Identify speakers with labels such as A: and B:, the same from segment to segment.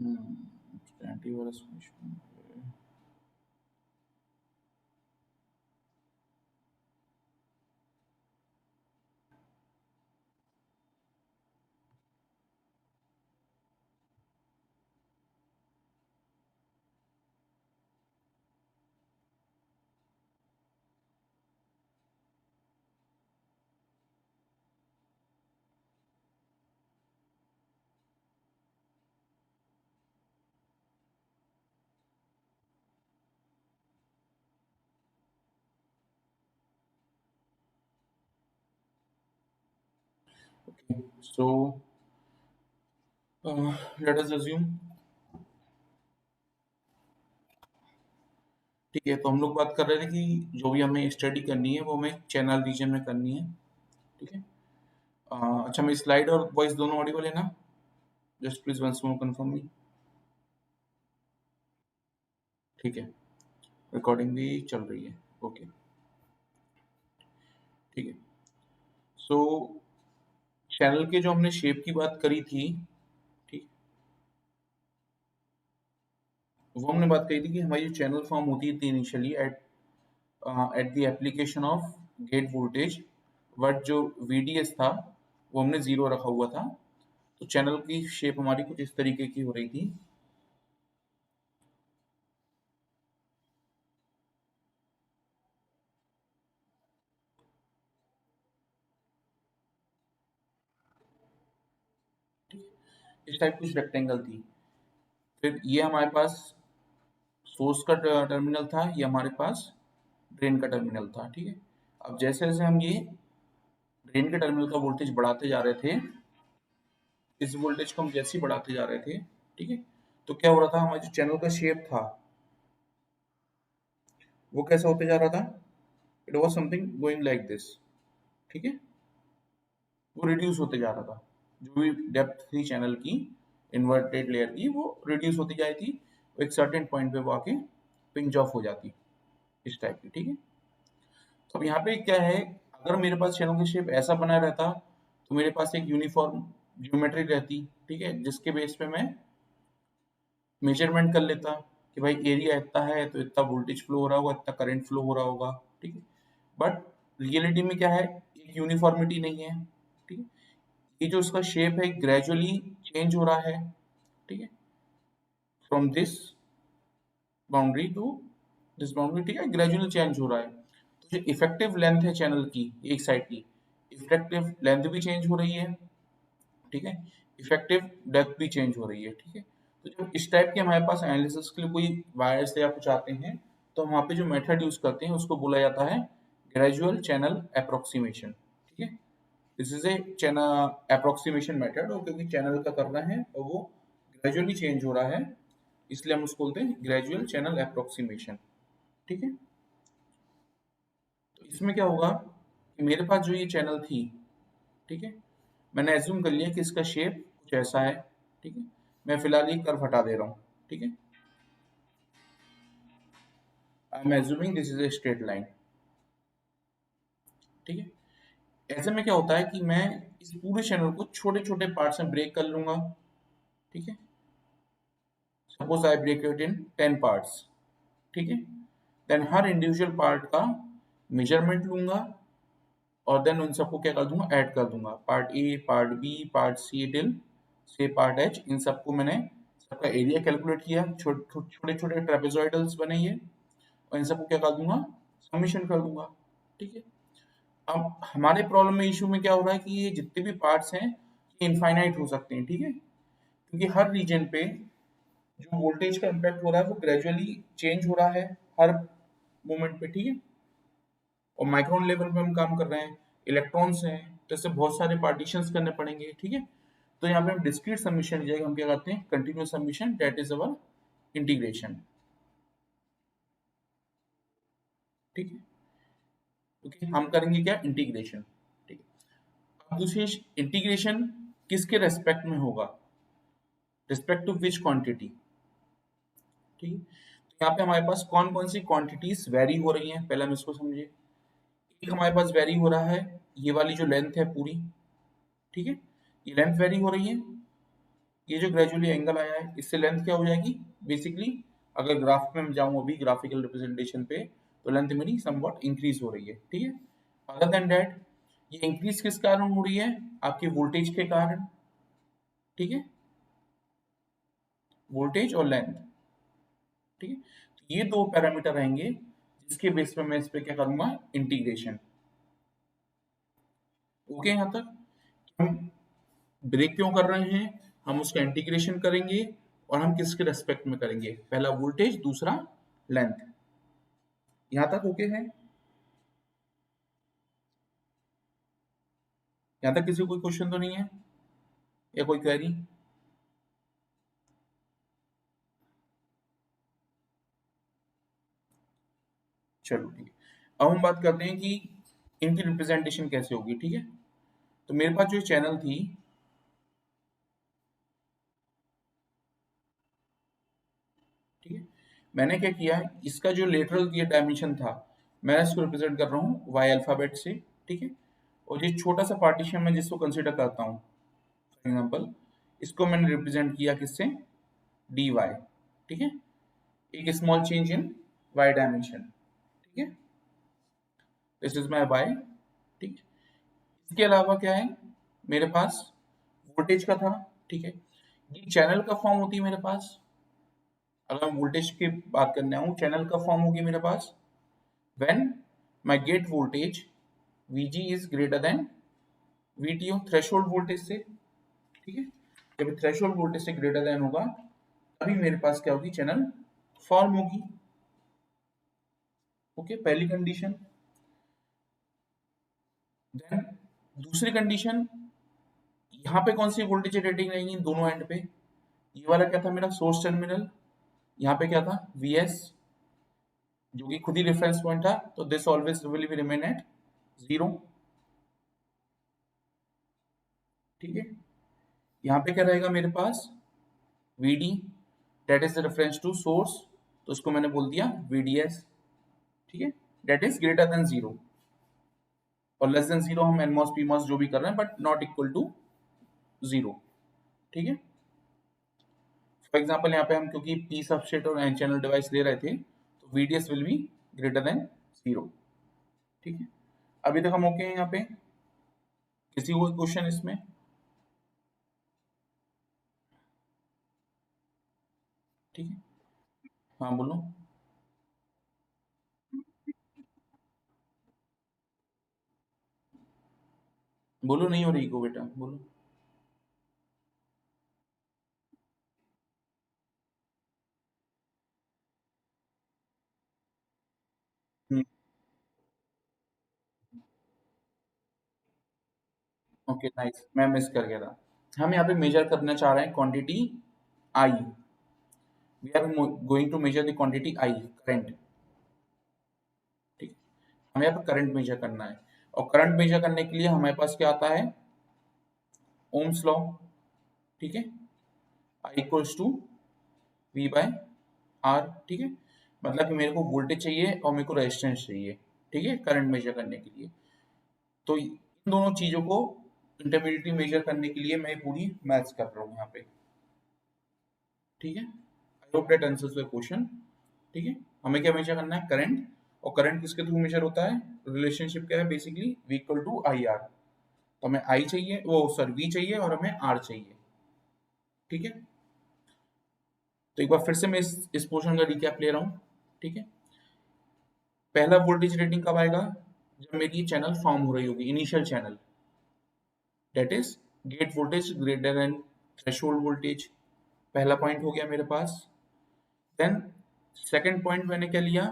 A: Antivirus function. So let us assume, ठीक है, तो हम लोग बात कर रहे थे कि जो भी हमें स्टडी करनी है वो हमें चैनल रीजन में करनी है। ठीक है। अच्छा, मेरी स्लाइड और वॉइस दोनों ऑडिबल है ना? Just please once more confirm me. ठीक है, रिकॉर्डिंग भी चल रही है। ओके, ठीक है। सो चैनल के जो हमने शेप की बात करी थी, ठीक, वो हमने बात करी थी कि हमारी जो चैनल फॉर्म होती थी initially at the application of gate voltage, but जो VDS था वो हमने जीरो रखा हुआ था। तो चैनल की शेप हमारी कुछ इस तरीके की हो रही थी। इस टाइप कुछ रेक्टेंगल थी। फिर ये हमारे पास सोर्स का टर्मिनल था, ये हमारे पास ड्रेन का टर्मिनल था। ठीक है। अब जैसे जैसे हम ये ड्रेन के टर्मिनल का वोल्टेज बढ़ाते जा रहे थे, इस वोल्टेज को हम जैसे ही बढ़ाते जा रहे थे, ठीक है, तो क्या हो रहा था, हमारा जो चैनल का शेप था वो कैसा होते जा रहा था? It was something going like this. ठीक है। वो रिड्यूस होते जा रहा था। जो भी डेप्थ थी चैनल की, इन्वर्टेड लेयर की, वो रिड्यूस होती जाती थी। एक सर्टेन पॉइंट पे वो आके पिंच ऑफ हो जाती, इस टाइप की। ठीक है। तो अब यहाँ पे क्या है, अगर मेरे पास चैनल का शेप ऐसा बना रहता तो मेरे पास एक यूनिफॉर्म ज्योमेट्री रहती। ठीक है, जिसके बेस पे मैं मेजरमेंट कर लेता कि भाई एरिया इतना है तो इतना वोल्टेज फ्लो हो रहा होगा, इतना करंट फ्लो हो रहा होगा। ठीक है। बट रियलिटी में क्या है, एक यूनिफॉर्मिटी नहीं है। ठीक है। ये जो उसका शेप है ग्रेजुअली चेंज हो रहा है। ठीक है, from this boundary to this boundary. ठीक है, ग्रेजुअली चेंज हो रहा है। तो जो इफेक्टिव लेंथ है चैनल की, एक साइड की इफेक्टिव लेंथ भी चेंज हो रही है। ठीक है, इफेक्टिव डेप्थ भी चेंज हो रही है। ठीक है। तो जब इस टाइप के हमारे पास एनालिसिस के लिए कोई वायर्स या कुछ आते हैं, तो हम वहाँ पे जो मेथड यूज करते हैं उसको बोला जाता है ग्रेजुअल चैनल अप्रोक्सीमेशन। ठीक है, this is a channel approximation method. और क्योंकि चैनल का करना है और वो ग्रेजुअली चेंज हो रहा है, इसलिए हम उसको बोलते हैं ग्रेजुअल चैनल अप्रोक्सीमेशन। ठीक है। तो इसमें क्या होगा कि मेरे पास जो ये चैनल थी, ठीक है, मैंने एज्यूम कर लिया कि इसका शेप कुछ ऐसा है। ठीक है, मैं फिलहाल ये कर्व हटा दे रहा हूँ। ठीक है, I am assuming this is a straight line. ठीक है, ऐसे में क्या होता है कि मैं इस पूरे चैनल को छोटे छोटे पार्ट्स में ब्रेक कर लूंगा। ठीक है, suppose I break it in 10 parts. ठीक है, देन हर इंडिविजुअल पार्ट का मेजरमेंट लूंगा और देन उन सबको क्या कर दूंगा, ऐड कर दूंगा, part A, part B, part C till say part H. इन सबको मैंने सबका एरिया कैलकुलेट किया, छोटे छोटे ट्रेपेजॉइडल्स बने ये, और इन सबको क्या कर दूंगा, समीशन कर दूंगा। ठीक है। अब हमारे प्रॉब्लम में, इशू में क्या हो रहा है कि ये जितने भी पार्ट्स हैं ये इनफाइनाइट हो सकते हैं। ठीक है, क्योंकि हर रीजन पे जो वोल्टेज का इम्पैक्ट हो रहा है वो ग्रेजुअली चेंज हो रहा है हर मोमेंट पे। ठीक है, और माइक्रोन लेवल पे हम काम कर रहे हैं, इलेक्ट्रॉन्स हैं, तो इससे बहुत सारे पार्टीशंस करने पड़ेंगे। ठीक है, तो यहाँ पे हम डिस्क्रीट सबमिशन की जगह हम क्या करते हैं, continuous submission, that is our integration. ठीक है, ओके, हम करेंगे क्या, इंटीग्रेशन। ठीक है, अब दूसरी इंटीग्रेशन किसके रेस्पेक्ट में होगा, रिस्पेक्ट टू विच क्वांटिटी। ठीक है, तो यहाँ पे हमारे पास कौन कौन सी क्वांटिटीज वेरी हो रही हैं, पहले हम इसको समझे। एक हमारे पास वेरी हो रहा है ये वाली जो लेंथ है पूरी। ठीक है, ये लेंथ वेरी हो रही है, ये जो ग्रेजुअली एंगल आया है इससे लेंथ क्या हो जाएगी बेसिकली, अगर ग्राफ में मैं जाऊं अभी ग्राफिकल रिप्रेजेंटेशन पे, तो लेंथ मेरी समवॉट इंक्रीज हो रही है, ठीक है। अदर देन दैट ये इंक्रीज किस कारण हो रही है, आपकी वोल्टेज के कारण, ठीक है, वोल्टेज और लेंथ, ठीक है। तो ये दो पैरामीटर रहेंगे जिसके बेस पे मैं इस पे क्या करूंगा, इंटीग्रेशन। ओके, यहाँ तक हम ब्रेक क्यों कर रहे हैं, हम उसका इंटीग्रेशन करेंगे और हम किसके रेस्पेक्ट में करेंगे, पहला वोल्टेज दूसरा लेंथ। यहां तक ओके है, यहां तक किसी को कोई क्वेश्चन तो नहीं है या कोई क्वेरी। चलो ठीक है, अब हम बात करते हैं कि इनकी रिप्रेजेंटेशन कैसे होगी, ठीक है। तो मेरे पास जो चैनल थी, ठीक है, मैंने क्या किया, इसका जो लेटरल ये डायमेंशन था, मैं इसको रिप्रेजेंट कर रहा हूँ वाई अल्फाबेट से, ठीक है। और ये छोटा सा पार्टीशन मैं जिसको कंसिडर करता हूँ, फॉर एग्जाम्पल इसको मैंने रिप्रेजेंट किया किससे, डी वाई, ठीक है, एक small change in Y dimension, ठीक है, दिस इज माई वाई, ठीक है। इसके अलावा क्या है मेरे पास, वोल्टेज का था, ठीक है। ये चैनल का फॉर्म होती है मेरे पास, अगर मैं वोल्टेज की बात करने आऊँ, चैनल का फॉर्म होगी मेरे पास when my gate voltage Vg is greater than VTO, threshold voltage से, ठीक है। जब थ्रेशोल्ड वोल्टेज से ग्रेटर देन होगा तभी मेरे पास क्या होगी, चैनल फॉर्म होगी। ओके, पहली कंडीशन। देन दूसरी कंडीशन, यहाँ पे कौन सी वोल्टेज रेटिंग रहेगी दोनों एंड पे, ये वाला क्या था मेरा सोर्स टर्मिनल, यहाँ पे क्या था Vs, जो कि खुद ही रेफरेंस पॉइंट था, तो this always will be remain at 0, ठीक है। यहाँ पे क्या रहेगा मेरे पास Vd, that is reference to source, तो उसको मैंने बोल दिया VDS, ठीक है, दैट इज ग्रेटर देन 0, और लेस देन 0 हम एनमॉस पीमॉस जो भी कर रहे हैं बट नॉट इक्वल टू 0, ठीक है। फॉर एग्जाम्पल यहाँ पे हम क्योंकि पी सबस्ट्रेट और एन चैनल डिवाइस ले रहे थे, तो VDS will be greater than 0, ठीक है। अभी तक हम ओके हैं यहाँ पे, किसी को क्वेश्चन इसमें, ठीक है, हाँ बोलो, बोलो, नहीं हो रही को बेटा बोलो। ओके नाइस, मैं मिस कर गया था, हम यहाँ पे मेजर करना चाह रहे हैं quantity I, we are going to measure the quantity I current, ठीक है। हमें यहाँ पे करंट मेजर करना है, और करंट मेजर करने के लिए हमारे पास क्या आता है, ओम्स लॉ, ठीक है, I equals to V by R, ठीक है। मतलब कि मेरे को वोल्टेज चाहिए और मेरे को रेजिस्टेंस चाहिए, ठीक है, करंट मेजर करने के लिए। तो इन दोनों चीजों को इंटरमीडिएटली मेजर करने के लिए मैं पूरी मैथ्स कर रहा हूँ यहाँ पे, ठीक है। I hope that answers the question, ठीक है। हमें क्या मेजर करना है, करंट, और करंट किसके थ्रू मेजर होता है, रिलेशनशिप क्या है basically, V equal to I R, तो हमें आई चाहिए, वो सर V चाहिए और हमें आर चाहिए, ठीक है। तो एक बार फिर से मैं इस पोर्शन का रिकैप ले रहा हूँ, ठीक है। पहला वोल्टेज रेटिंग कब आएगा, जब मेरी चैनल फॉर्म हो रही होगी, initial channel, that is get voltage greater than threshold voltage, पहला पॉइंट हो गया मेरे पास। देन सेकंड पॉइंट मैंने क्या लिया,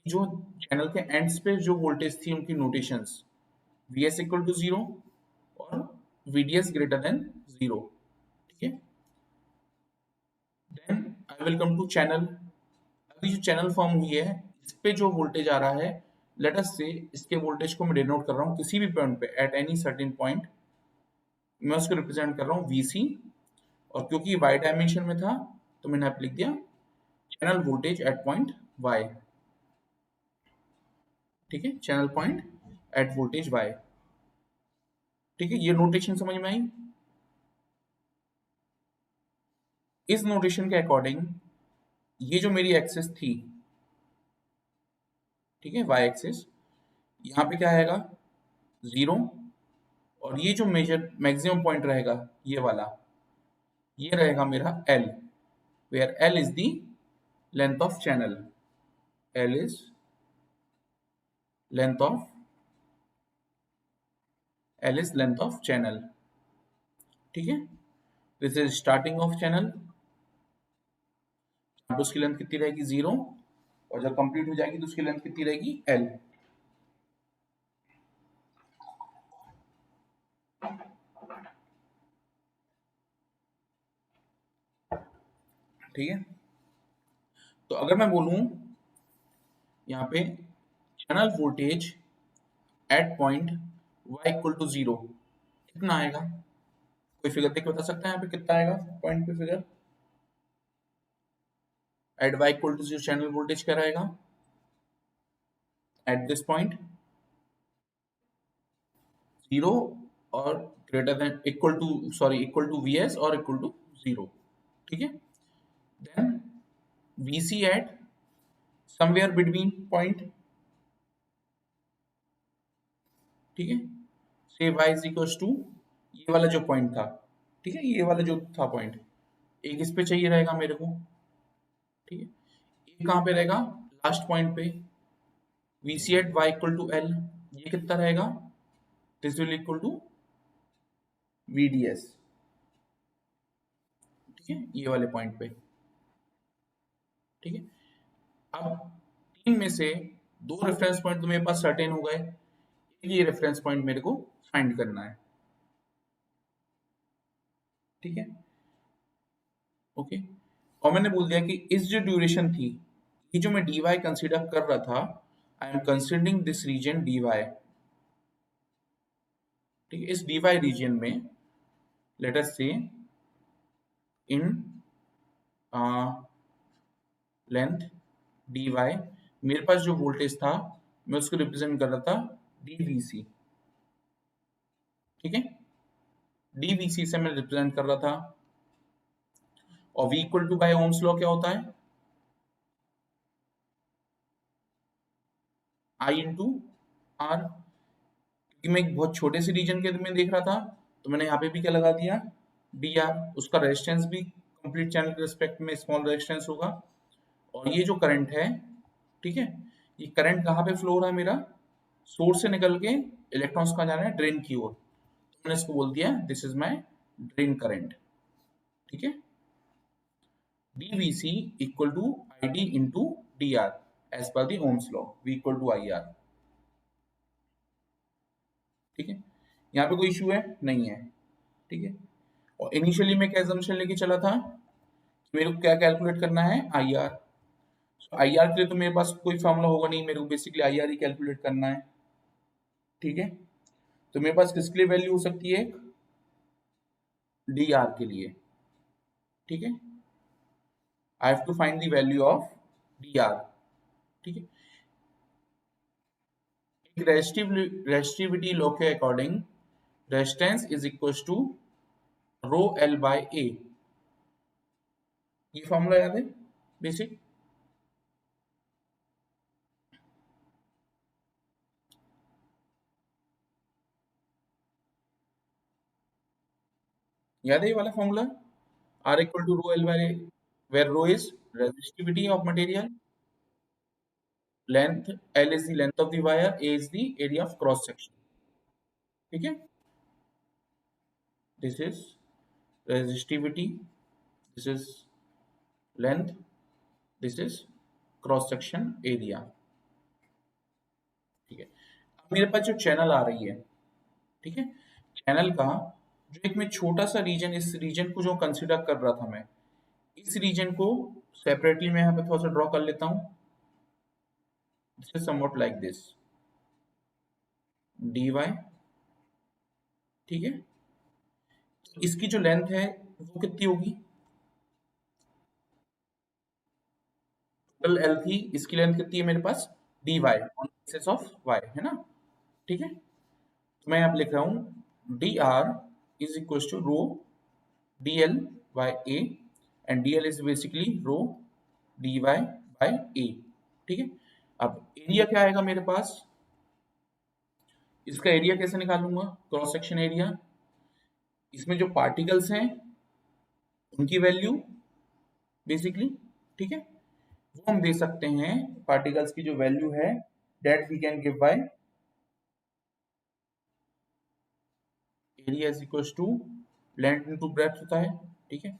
A: जो चैनल के एंड्स पे जो वोल्टेज थी उनकी नोटेशंस, Vs इक्वल टू 0 और VDS ग्रेटर देन 0, ठीक है। Then I will come to channel, अभी जो चैनल फॉर्म हुई है इस पे जो वोल्टेज आ रहा है, लेट अस से इसके वोल्टेज को मैं डिनोट कर रहा हूँ किसी भी पॉइंट पे एट एनी सर्टेन पॉइंट, मैं उसको रिप्रेजेंट कर रहा हूँ VC, और क्योंकि वाई डायमेंशन में था तो मैंने आप लिख दिया channel voltage at point Y, ठीक है, channel point at voltage Y, ठीक है। ये नोटेशन समझ में आई, इस नोटेशन के अकॉर्डिंग ये जो मेरी एक्सिस थी, ठीक है, वाई एक्सिस, यहाँ पे क्या आएगा, 0, और ये जो मेजर मैक्सिमम पॉइंट रहेगा ये वाला, ये रहेगा मेरा L, where L is the length of channel. L is length of L is length of channel. ठीक है, this is starting of channel, तो उसकी लेंथ कितनी रहेगी, 0, और जब कंप्लीट हो जाएगी तो उसकी लेंथ कितनी रहेगी, L। ठीक है, तो अगर मैं बोलूं यहाँ पे channel voltage at point y equal to 0 कितना आएगा, कोई फिगर देख के बता सकता है यहाँ पे कितना आएगा पॉइंट पे figure, at y equal to 0 channel voltage क्या रहेगा एट दिस पॉइंट, 0 और greater than equal to, sorry equal to Vs और इक्वल टू 0। ठीक है, then Vc at somewhere between point, ठीक है, से y इज इक्वल टू ये वाला जो पॉइंट था, ठीक है, ये वाला जो था पॉइंट, एक इस पे चाहिए रहेगा मेरे को, ठीक है, एक कहाँ पे रहेगा, लास्ट पॉइंट पे, Vc at y equal to L, ये कितना रहेगा, this will equal to VDS, ठीक है, ये वाले पॉइंट पे। ठीक है, अब तीन में से दो रेफरेंस पॉइंट तो मेरे पास सर्टेन हो गए, ये रेफरेंस पॉइंट मेरे को फाइंड करना है। ठीक है, ओके, और मैंने बोल दिया कि इस जो ड्यूरेशन थी, ये जो मैं dy कंसीडर कर रहा था, I am considering this region dy। ठीक है, इस dy रीजन में let us say in length dy, मेरे पास जो वोल्टेज था मैं उसको रिप्रेजेंट कर रहा था dvc। ठीक है, dvc से मैं रिप्रेजेंट कर रहा था, और v equal to by Ohm's law क्या होता है, I इंटू आर, क्योंकि मैं एक बहुत छोटे से रीजन के में देख रहा था तो मैंने यहाँ पे भी क्या लगा दिया, डी आर, उसका रेजिस्टेंस भी कंप्लीट चैनल के रिस्पेक्ट में स्मॉल रेजिस्टेंस होगा, और ये जो करंट है, ठीक है, ये करंट कहाँ पे फ्लो हो रहा है मेरा, सोर्स से निकल के इलेक्ट्रॉन्स कहाँ जा रहे हैं, ड्रेन की ओर, तो मैंने इसको बोल दिया this is my drain current. ठीक है, dvc equal to id into D R as per the Ohm's law, v equal to I R. ठीक है, यहाँ पे कोई इशू है नहीं है। ठीक है, और इनिशियली मैं क्या एजम्पशन लेके चला था, मेरे को क्या कैलकुलेट करना है, आई आर। आई आर के लिए तो मेरे पास कोई फॉर्मूला होगा नहीं, मेरे को basically I R he calculate करना है। ठीक है, तो मेरे पास किसके लिए वैल्यू हो सकती है, डी आर के लिए। ठीक है, I have to find the value of D R. ठीक है, एक रेजिस्टिविटी लॉ के according resistance is equal to rho L by A, ये फॉर्मूला याद है बेसिक, याद है ये वाला formula, R equal to rho L by A, where rho is resistivity of material, length L is the length of the wire, A is the area of cross section। ठीक है, this is resistivity, this is length, this is cross section area। ठीक है, अब मेरे पास जो channel आ रही है, ठीक है, चैनल का जो एक मैं छोटा सा रीजन, इस रीजन को जो कंसीडर कर रहा था मैं, इस रीजन को सेपरेटली मैं यहाँ पे थोड़ा सा ड्रॉ कर लेता हूँ, this is somewhat like this dy। ठीक है, इसकी जो लेंथ है वो कितनी होगी, टोटल एल थी, इसकी लेंथ कितनी है मेरे पास, dy on basis of y, है ना। ठीक है, तो मैं यहाँ पे लिख रहा हूँ D R is equal to rho D L by A, and DL is basically rho D Y by A. ठीक है, अब एरिया क्या आएगा मेरे पास, इसका एरिया कैसे निकालूंगा, क्रॉस सेक्शन एरिया, इसमें जो पार्टिकल्स हैं उनकी वैल्यू बेसिकली, ठीक है, वो हम दे सकते हैं, पार्टिकल्स की जो वैल्यू है that we can give by area is equal to length into breadth होता है। ठीक है,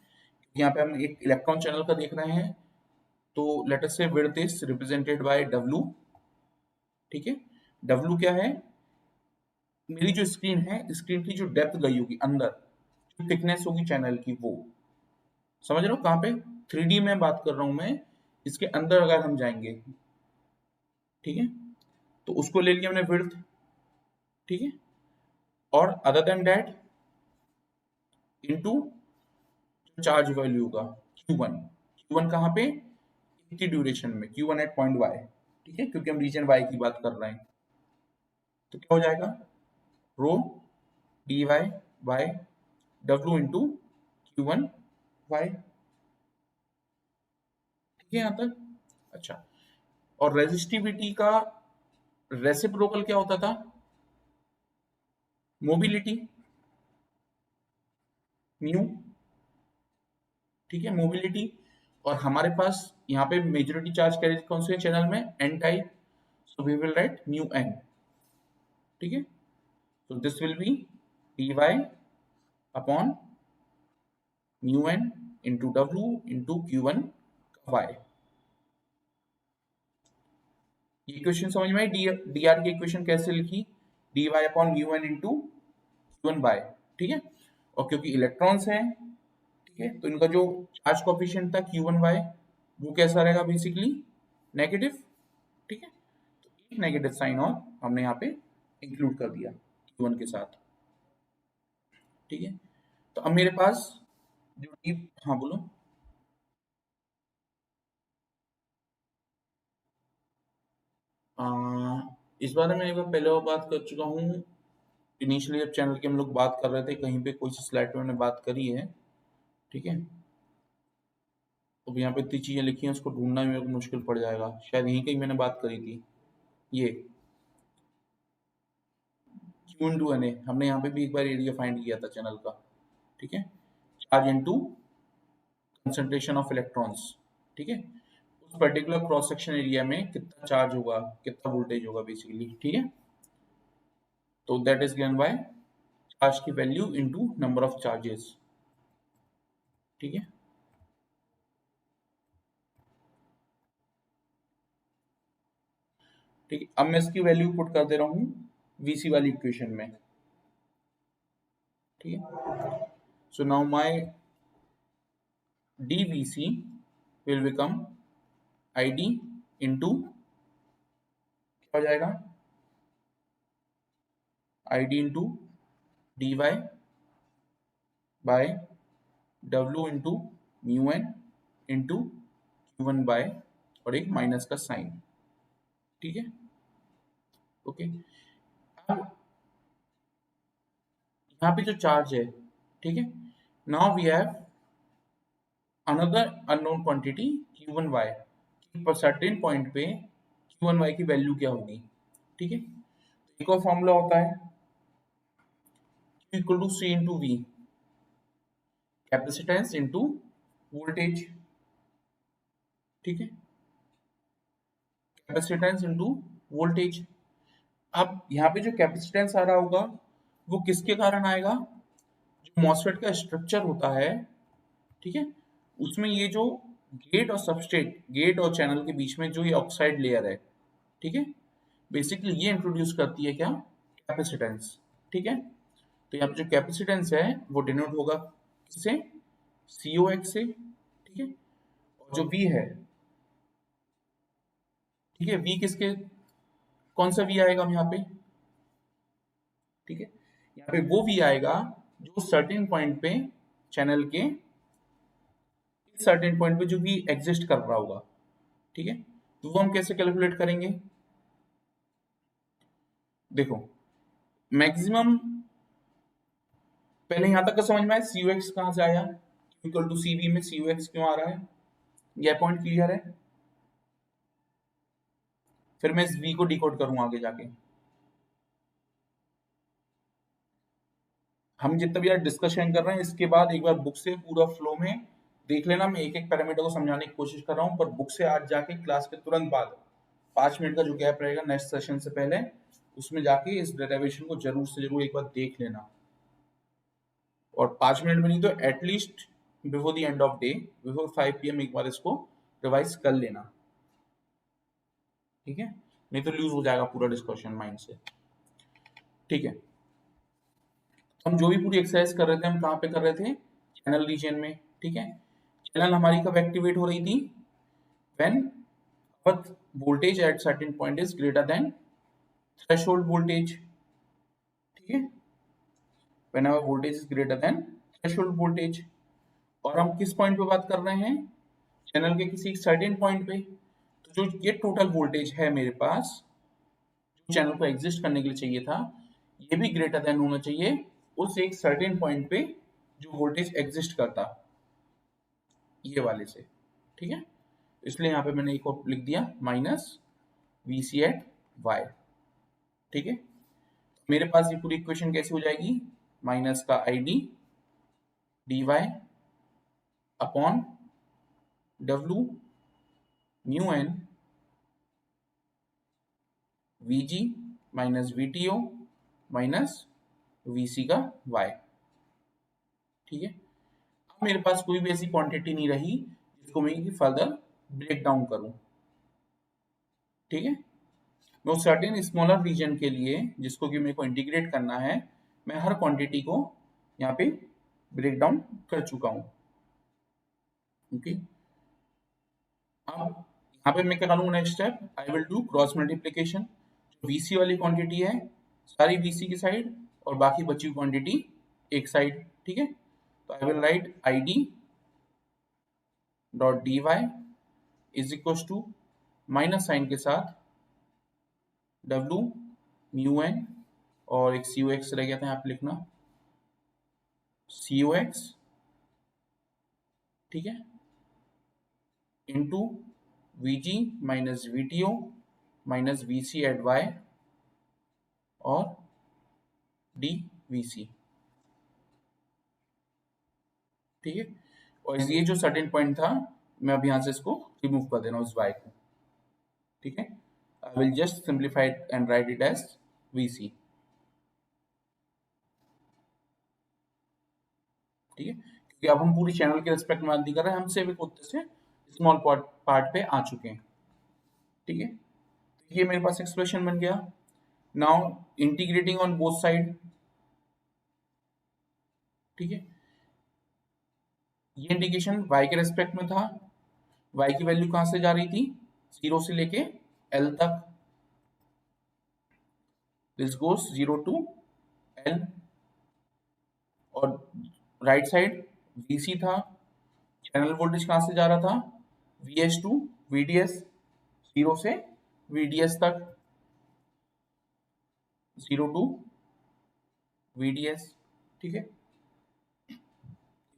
A: यहाँ पे हम एक इलेक्ट्रॉन चैनल का देख रहे हैं, तो लेट अस से width is represented by W. ठीक है, डब्ल्यू क्या है, मेरी जो स्क्रीन है, स्क्रीन की जो डेप्थ गई होगी अंदर, जो थिकनेस होगी चैनल की, वो समझ रहे हो कहाँ पे, 3D में बात कर रहा हूं मैं, इसके अंदर अगर हम जाएंगे, ठीक है, तो उसको ले लिया हमने विड्थ। ठीक है, और other than that into charge value होगा Q1। Q1 कहाँ पे, इतनी ड्यूरेशन में, Q1 एट पॉइंट y। ठीक है, क्योंकि हम रीजन y की बात कर रहे हैं, तो क्या हो जाएगा, rho D Y by W into Q1 y। ठीक है यहाँ तक, अच्छा, और रेजिस्टिविटी का रेसिप्रोकल क्या होता था, मोबिलिटी, म्यू। ठीक है, मोबिलिटी, और हमारे पास यहाँ पे मेजोरिटी चार्ज कैरिज कौन से चैनल में, N type, so we will write mu N. ठीक है, so this will be dy upon mu n into w into q1 y। ये इक्वेशन समझ में आई, डी आर की इक्वेशन कैसे लिखी, dy upon mu n into q1 y। ठीक है, और क्योंकि इलेक्ट्रॉन्स हैं, ठीक है, तो इनका जो चार्ज कोफिशिएंट था q1 y, वो कैसा रहेगा, बेसिकली नेगेटिव। ठीक है, तो एक नेगेटिव साइन और हमने यहाँ पे इंक्लूड कर दिया q1 के साथ। ठीक है, तो अब मेरे पास जो डीप, हाँ बोलो। इस बारे में एक बार पहले और बात कर चुका हूँ, इनिशियली जब चैनल की हम लोग बात कर रहे थे, कहीं पे कोई सी स्लाइड पे मैंने बात करी है। ठीक है, अब यहाँ पे इतनी चीजें लिखी हैं, उसको ढूंढना मेरे को मुश्किल पड़ जाएगा, शायद यहीं कहीं मैंने बात करी थी, ये क्यू इंटू एन ए, हमने यहाँ पे भी एक बार एरिया फाइंड किया था चैनल का। ठीक है, charge into concentration of electrons. ठीक है, उस पर्टिकुलर क्रॉस सेक्शन एरिया में कितना चार्ज होगा, कितना वोल्टेज होगा बेसिकली। ठीक है, तो that is given by charge की value into number of charges. ठीक है, ठीक है, अब मैं इसकी वैल्यू पुट कर दे रहा हूँ वीसी वाली इक्वेशन में। ठीक है, so now my dvc will become id into, क्या हो जाएगा, id into dy by w into mu n into q1 by, और एक माइनस का साइन। ठीक है, ओके, अब यहाँ पे जो चार्ज है, ठीक है, now we have another unknown quantity q1 y, पर सर्टेन पॉइंट पे q1 y की वैल्यू क्या होगी। ठीक है, एक और फॉर्मूला होता है q equal to C into V, capacitance into voltage. ठीक है, कैपेसिटेंस इंटू वोल्टेज। अब यहाँ पे जो कैपेसिटेंस आ रहा होगा, वो किसके कारण आएगा, जो मॉसफेट का स्ट्रक्चर होता है, ठीक है, उसमें ये जो गेट और सबस्ट्रेट, गेट और चैनल के बीच में जो ये ऑक्साइड लेयर है, ठीक है, बेसिकली ये इंट्रोड्यूस करती है क्या, कैपेसिटेंस। ठीक है, तो यहाँ पे जो कैपेसिटेंस है वो डिनोट होगा किससे, COX से। ठीक है, और जो V है, ठीक है, V किसके, कौन सा V आएगा यहाँ पे, ठीक है, यहाँ पे वो V आएगा जो सर्टेन पॉइंट पे चैनल के सर्टेन पॉइंट पे जो V एग्जिस्ट कर रहा होगा। ठीक है, तो वो हम कैसे कैलकुलेट करेंगे, देखो, मैक्सिमम, पहले यहां तक का समझ में आया, COX कहां से आया, इक्वल टू CV में CUX क्यों आ रहा है, यह पॉइंट क्लियर है। फिर मैं इस V को डिकोड करूँ आगे जाके। हम जितना भी आज डिस्कशन कर रहे हैं इसके बाद एक बार बुक से पूरा फ्लो में देख लेना। मैं एक एक पैरामीटर को समझाने की कोशिश कर रहा हूँ, पर बुक से आज जाके क्लास के तुरंत बाद 5 मिनट का जो गैप रहेगा नेक्स्ट सेशन से पहले, उसमें जाके इस डेरिवेशन को जरूर से जरूर एक बार देख लेना। और 5 मिनट में नहीं तो at least before the end of day, before 5 PM एक बार इसको रिवाइज कर लेना, ठीक है, नहीं तो लूज हो जाएगा पूरा डिस्कशन माइंड से। ठीक है, हम जो भी पूरी एक्सरसाइज कर रहे थे हम कहाँ पे कर रहे थे, चैनल रीजन में। ठीक है, चैनल हमारी कब एक्टिवेट हो रही थी, when but voltage at certain point is greater than threshold voltage। ठीक है, whenever voltage is greater than threshold voltage। और हम किस पॉइंट पे बात कर रहे हैं, चैनल के किसी सर्टेन पॉइंट पे। तो जो ये टोटल वोल्टेज है मेरे पास, जो चैनल को एग्जिस्ट करने के लिए चाहिए था, ये भी ग्रेटर देन होना चाहिए उस एक सर्टेन पॉइंट पे जो वोल्टेज एग्जिस्ट करता, ये वाले से। ठीक है, इसलिए यहाँ पे मैंने एक और लिख दिया माइनस VC एट वाई। ठीक है, मेरे पास ये पूरी इक्वेशन कैसी हो जाएगी, माइनस का ID dy upon W mu n Vg minus VTO minus VC का y। ठीक है, अब मेरे पास कोई भी ऐसी क्वांटिटी नहीं रही जिसको मैं फर्दर ब्रेक डाउन करूं। ठीक है, मैं उस सर्टेन स्मॉलर रीजन के लिए जिसको कि मेरे को इंटीग्रेट करना है, मैं हर क्वांटिटी को यहाँ पे ब्रेक डाउन कर चुका हूँ। ओके, अब यहाँ पे मैं क्या करूँगा, next step I will do cross multiplication. VC वाली क्वांटिटी है सारी VC की साइड और बाकी बची क्वांटिटी एक साइड। ठीक है, तो I will write ID dot dy is equal to minus sign के साथ W म्यू n, और एक CUX रह गया था यहाँ पे लिखना, CUX। ठीक है, into VG minus VTO minus VC at y और DVC। ठीक है, और ये जो सर्टेन पॉइंट था मैं अब यहाँ से इसको रिमूव कर देना उस y को। ठीक है, I will just simplify and write it as VC। ठीक है, क्योंकि अब हम पूरी चैनल के रिस्पेक्ट में बात नहीं कर रहे हैं, हम सिर्फ एक से स्मॉल पार्ट पे आ चुके हैं। ठीक है, ये मेरे पास एक्सप्रेशन बन गया। Now integrating on both side. ठीक है, ये इंटीग्रेशन y के रेस्पेक्ट में था, y की वैल्यू कहां से जा रही थी, 0 से लेके L तक, दिस गोस 0 टू L। और राइट साइड VC था, चैनल वोल्टेज कहां से जा रहा था, VS टू VDS, 0 से VDS तक, 0 टू VDS। ठीक है,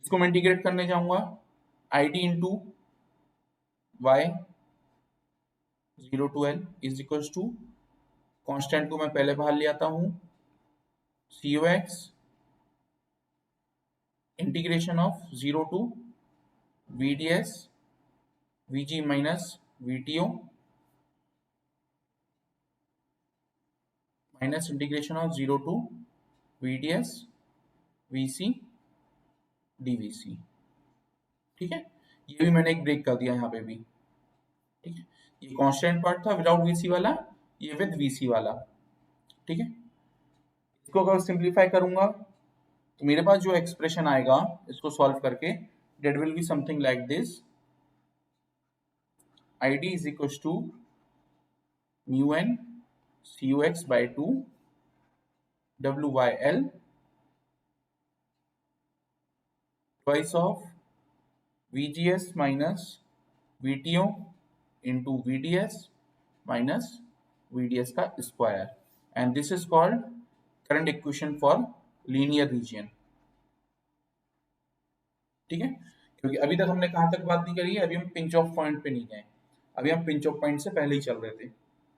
A: इसको मैं इंटीग्रेट करने जाऊंगा, ID into y 0 to L is equal to, constant को मैं पहले बाहर ले आता हूं, CUX integration of 0 to VDS VG minus VTO minus integration of 0 to VDS VC DVC। ठीक है, ये भी मैंने एक ब्रेक कर दिया यहाँ पे भी। ठीक है, ये कांस्टेंट पार्ट था विदाउट VC वाला, ये विद VC वाला। ठीक है, इसको अगर सिंप्लीफाई करूंगा तो मेरे पास जो एक्सप्रेशन आएगा इसको सॉल्व करके, that will be something like this, ID is equals to mu n CUX by 2 WYL twice of VGS minus VTO into VDS minus VDS का square, and this is called current equation for linear region। ठीक है, क्योंकि अभी तक हमने कहाँ तक बात नहीं करी है, अभी हम पिंच ऑफ पॉइंट पे नहीं गए, अभी हम पिंच ऑफ पॉइंट से पहले ही चल रहे थे।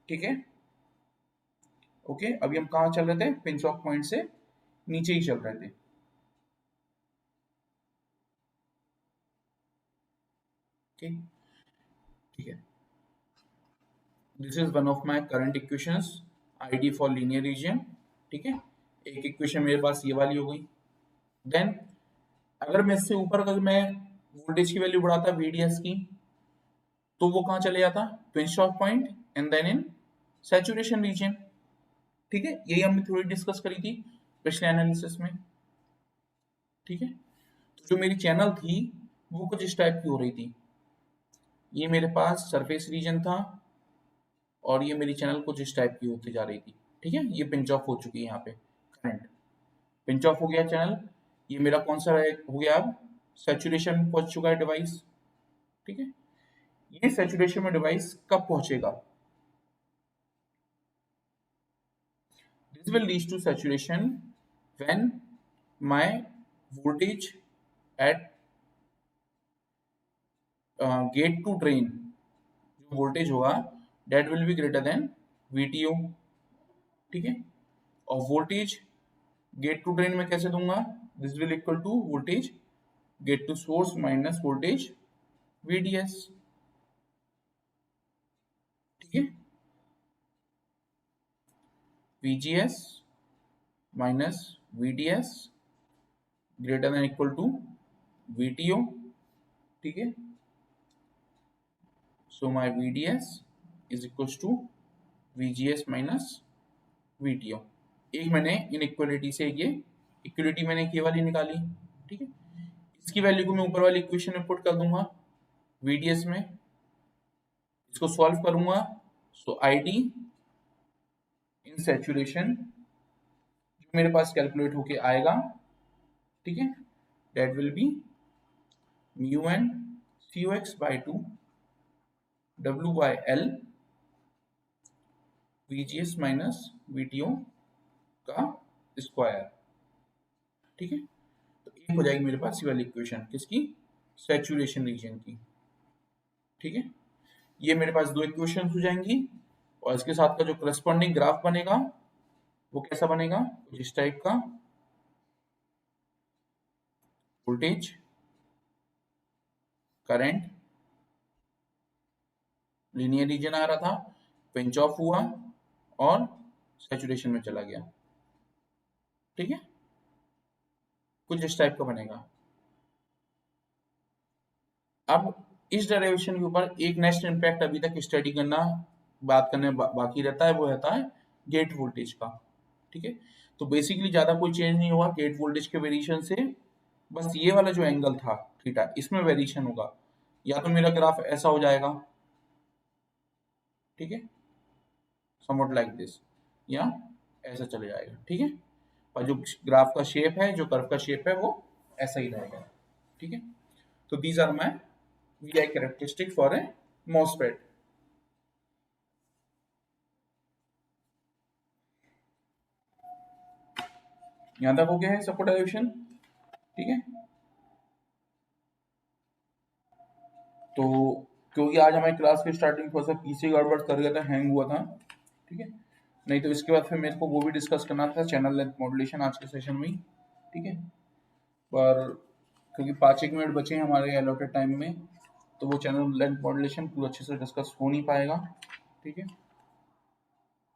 A: ठीक है, ओके, अभी हम कहाँ चल रहे थे, पिंच ऑफ पॉइंट से नीचे ही चल रहे थे। ठीक, ठीक है, this is one of my current equations, ID for linear region. ठीक है, एक इक्वेशन मेरे पास ये वाली हो गई। देन अगर मैं इससे ऊपर, अगर मैं वोल्टेज की वैल्यू बढ़ाता VDS की, तो वो कहाँ चले जाता, pinch off point and then in saturation region. ठीक है, यही हमने थोड़ी डिस्कस करी थी पिछले एनालिसिस में। ठीक है, तो जो मेरी चैनल थी वो कुछ इस टाइप की हो रही थी, ये मेरे पास सरफेस रीजन था और ये मेरी चैनल कुछ इस टाइप की होती जा रही थी। ठीक है, ये पिंच ऑफ हो चुकी है यहाँ पे, करंट पिंच ऑफ हो गया चैनल। ये मेरा कौन सा हो गया, अब सैचुरेशन में पहुंच चुका है डिवाइस। ठीक है, ये सैचुरेशन में डिवाइस कब पहुंचेगा, this will lead to saturation when my voltage at gate to drain, जो वोल्टेज होगा that will be greater than VTO। ठीक है, और वोल्टेज गेट टू ड्रेन में कैसे दूंगा, this will equal to voltage gate to source minus voltage VDS। ठीक है, VGS minus VDS greater than equal to VTO। ठीक है, so my VDS is equals to VGS minus VTO। एक मैंने inequality से ये इक्वलिटी मैंने ये वाली निकाली। ठीक है, इसकी वैल्यू को मैं ऊपर वाली इक्वेशन में पुट कर दूंगा VDS में, इसको सॉल्व करूंगा, सो ID इन सैचुरेशन जो मेरे पास कैलकुलेट होके आएगा, ठीक है, that will be mu N COX by 2 W by L VGS minus VTO का स्क्वायर। ठीक है, तो एक हो जाएगी मेरे पास ये वाली इक्वेशन किसकी, सैचुरेशन रीजन की। ठीक है, ये मेरे पास दो इक्वेशन हो जाएंगी और इसके साथ का जो करस्पॉन्डिंग ग्राफ बनेगा वो कैसा बनेगा, कुछ इस टाइप का, वोल्टेज, करंट, लीनियर रीजन आ रहा था, पिंच ऑफ हुआ और सैचुरेशन में चला गया। ठीक है, कुछ इस टाइप का बनेगा। अब इस डेरिवेशन के ऊपर एक नेक्स्ट इम्पैक्ट अभी तक स्टडी करना, बात करने बाकी रहता है, वो रहता है गेट वोल्टेज का। ठीक है, तो बेसिकली ज्यादा कोई चेंज नहीं हुआ गेट वोल्टेज के वेरिएशन से, बस ये वाला जो एंगल था थीटा, इसमें वेरिएशन होगा, या तो मेरा ग्राफ ऐसा हो जाएगा, ठीक है, समवट लाइक दिस, या ऐसा चले जाएगा। ठीक है, और जो ग्राफ का शेप है, जो कर्व का शेप है, वो ऐसा ही रहेगा। ठीक है, तो these are my VI characteristic for a MOSFET। यहां तक हो गया है सबको डेरिवेशन। ठीक है, तो क्योंकि आज हमारी क्लास की स्टार्टिंग थोड़ा सा पीछे गड़बड़ कर गया था, हैंग हुआ था। ठीक है, नहीं तो इसके बाद फिर मेरे को वो भी डिस्कस करना था, चैनल लेंथ मॉड्यूलेशन आज के सेशन में ही। ठीक है, पर क्योंकि 5 एक मिनट बचे हैं हमारे अलॉटेड टाइम में, तो वो चैनल लेंथ मॉड्यूलेशन पूरा अच्छे से डिस्कस हो नहीं पाएगा। ठीक है,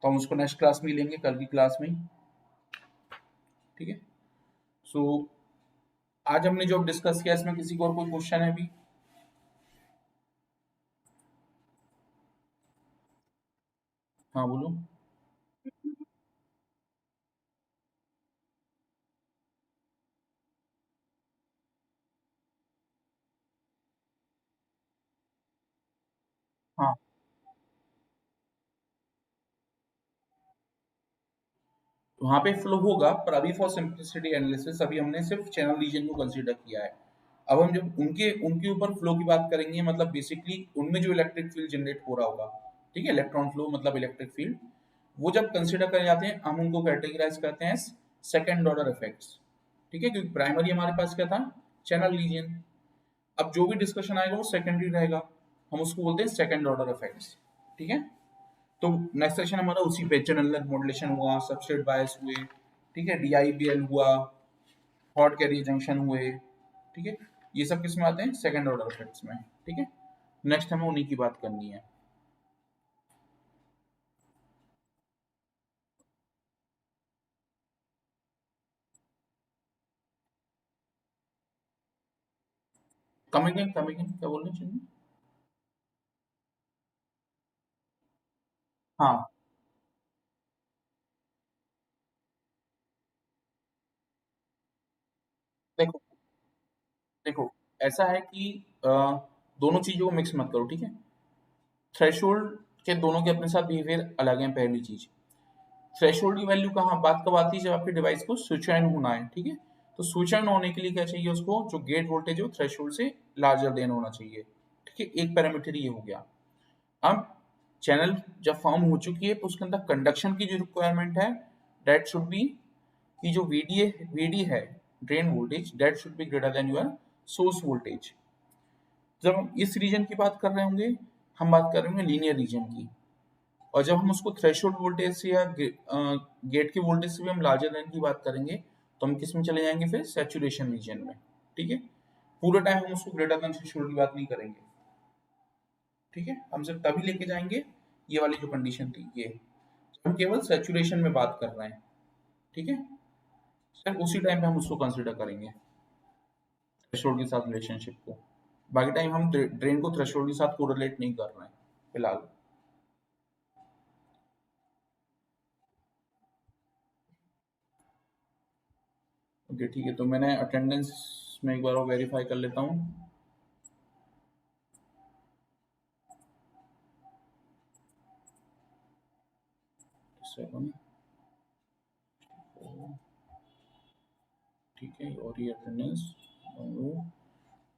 A: तो हम उसको नेक्स्ट क्लास में ही लेंगे, कल की क्लास में ही। ठीक है, सो आज हमने जो डिस्कस किया इसमें किसी को और कोई क्वेश्चन है अभी? हाँ बोलो। हाँ, वहां पे फ्लो होगा, पर अभी फॉर सिंपलिसिटी एनालिसिस अभी हमने सिर्फ चैनल रीजन को कंसीडर किया है। अब हम जब उनके उनके ऊपर फ्लो की बात करेंगे, मतलब बेसिकली उनमें जो इलेक्ट्रिक फील्ड जनरेट हो रहा होगा, ठीक है, इलेक्ट्रॉन फ्लो मतलब इलेक्ट्रिक फील्ड, वो जब कंसीडर करे जाते हैं हम उनको कैटेगराइज करते हैं सेकंड ऑर्डर इफेक्ट्स। ठीक है, क्योंकि प्राइमरी हमारे पास क्या था, चैनल रीजन, अब जो भी डिस्कशन आएगा वो सेकेंडरी रहेगा, हम उसको बोलते हैं सेकंड ऑर्डर इफेक्ट्स। ठीक है, तो नेक्स्ट सेशन हमारा उसी पे चैनल मॉड्यूलेशन हुआ, सबस्ट्रेट बायस हुए, ठीक है, डीआईबीएल हुआ, हॉट कैरियर जंक्शन हुए, ठीक है, ये सब किस में आते हैं, सेकंड ऑर्डर इफेक्ट्स में। ठीक है, नेक्स्ट हमें उन्हीं की बात करनी है। कम अगेन क्या बोलना चाहिए? हाँ, देखो देखो, ऐसा है कि दोनों चीजों को मिक्स मत करो, ठीक है। थ्रेशोल्ड के दोनों के अपने साथ बिहेवियर अलग है, पहली चीज। थ्रेशोल्ड की वैल्यू कहाँ बात कब आती है, जब आपके डिवाइस को स्विच ऑन होना है, ठीक है। तो स्विच ऑन होने के लिए क्या चाहिए उसको, जो गेट वोल्टेज है वो थ्रेशोल्ड से लार्जर देन होना चाहिए, ठीक है। एक पैरामीटर ये हो गया। अब चैनल जब फॉर्म हो चुकी है तो उसके अंदर कंडक्शन की जो रिक्वायरमेंट है, दैट शुड बी, कि जो वीडी है, drain voltage, that should be greater than your source voltage. जब हम इस रीजन की बात कर रहे होंगे, हम बात कर रहे होंगे लीनियर रीजन की। और जब हम उसको थ्रेशोल्ड वोल्टेज से या गेट के वोल्टेज से भी हम लार्जर देन की बात करेंगे, तो हम किस में चले जाएंगे, फिर सैचुरेशन रीजन में। ठीक है, पूरे टाइम हम उसको ग्रेटर देन थ्रेशोल्ड की बात नहीं करेंगे। ठीक है, हम सिर्फ तभी लेके जाएंगे, ये वाली जो कंडीशन थी ये, हम केवल सैचुरेशन में बात कर रहे हैं। ठीक है, सिर्फ उसी टाइम पे हम उसको कंसिडर करेंगे, थ्रेशोल्ड के साथ रिलेशनशिप को। बाकी टाइम हम ड्रेन को थ्रेशोल्ड के साथ कोरिलेट नहीं कर रहे हैं फिलहाल। ओके ठीक है, तो मैंने अटेंडेंस में एक बार और वेरीफाई कर लेता हूँ। 7, ठीक है, और ये अटेंडेंस,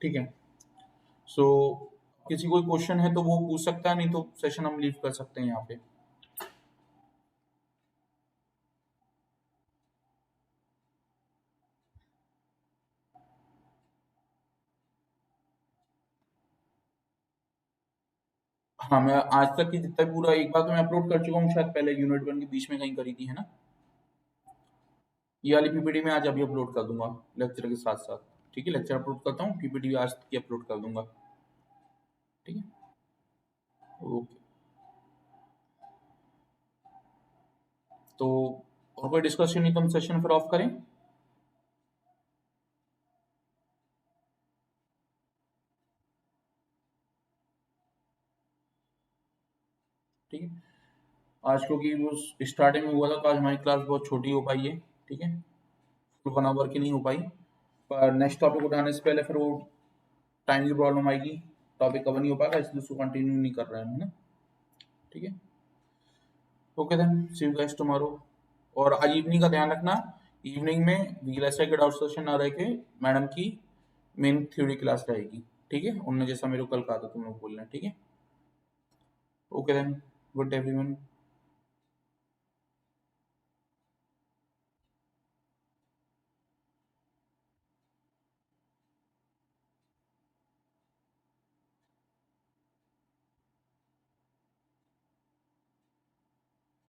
A: ठीक है। सो किसी कोई क्वेश्चन है तो वो पूछ सकता है, नहीं तो सेशन हम लीव कर सकते हैं यहाँ पे। हाँ, मैं आज तक की जितना पूरा, एक बार तो मैं अपलोड कर चुका हूँ शायद, पहले यूनिट 1 के बीच में कहीं करी थी, है ना। ये वाली पीपीटी में आज अभी अपलोड कर दूंगा लेक्चर के साथ साथ। ठीक है, लेक्चर अपलोड करता हूँ, पीपीटी आज की अपलोड कर दूंगा। ठीक है, ओके। तो और कोई डिस्कशन नहीं तो हम सेशन फिर ऑफ करें। ठीक है, आज क्योंकि वो स्टार्टिंग में हुआ था तो आज हमारी क्लास बहुत छोटी हो पाई है। ठीक है, फुल 1 आवर की नहीं हो पाई। पर नेक्स्ट टॉपिक उठाने से पहले फिर वो टाइम की प्रॉब्लम आएगी, टॉपिक कवर नहीं हो पाएगा, इसलिए उसको कंटिन्यू नहीं कर रहे हैं, है ना। ठीक है, okay then, see you guys tomorrow. और आज इवनिंग का ध्यान रखना, इवनिंग में वीएलएसआई के डाउट सेशन ना रह के मैडम की मेन थ्योरी क्लास रहेगी। ठीक है, उनने जैसा मेरे को कल कहा था तुम लोग बोलना, ठीक है। Okay then, good day everyone.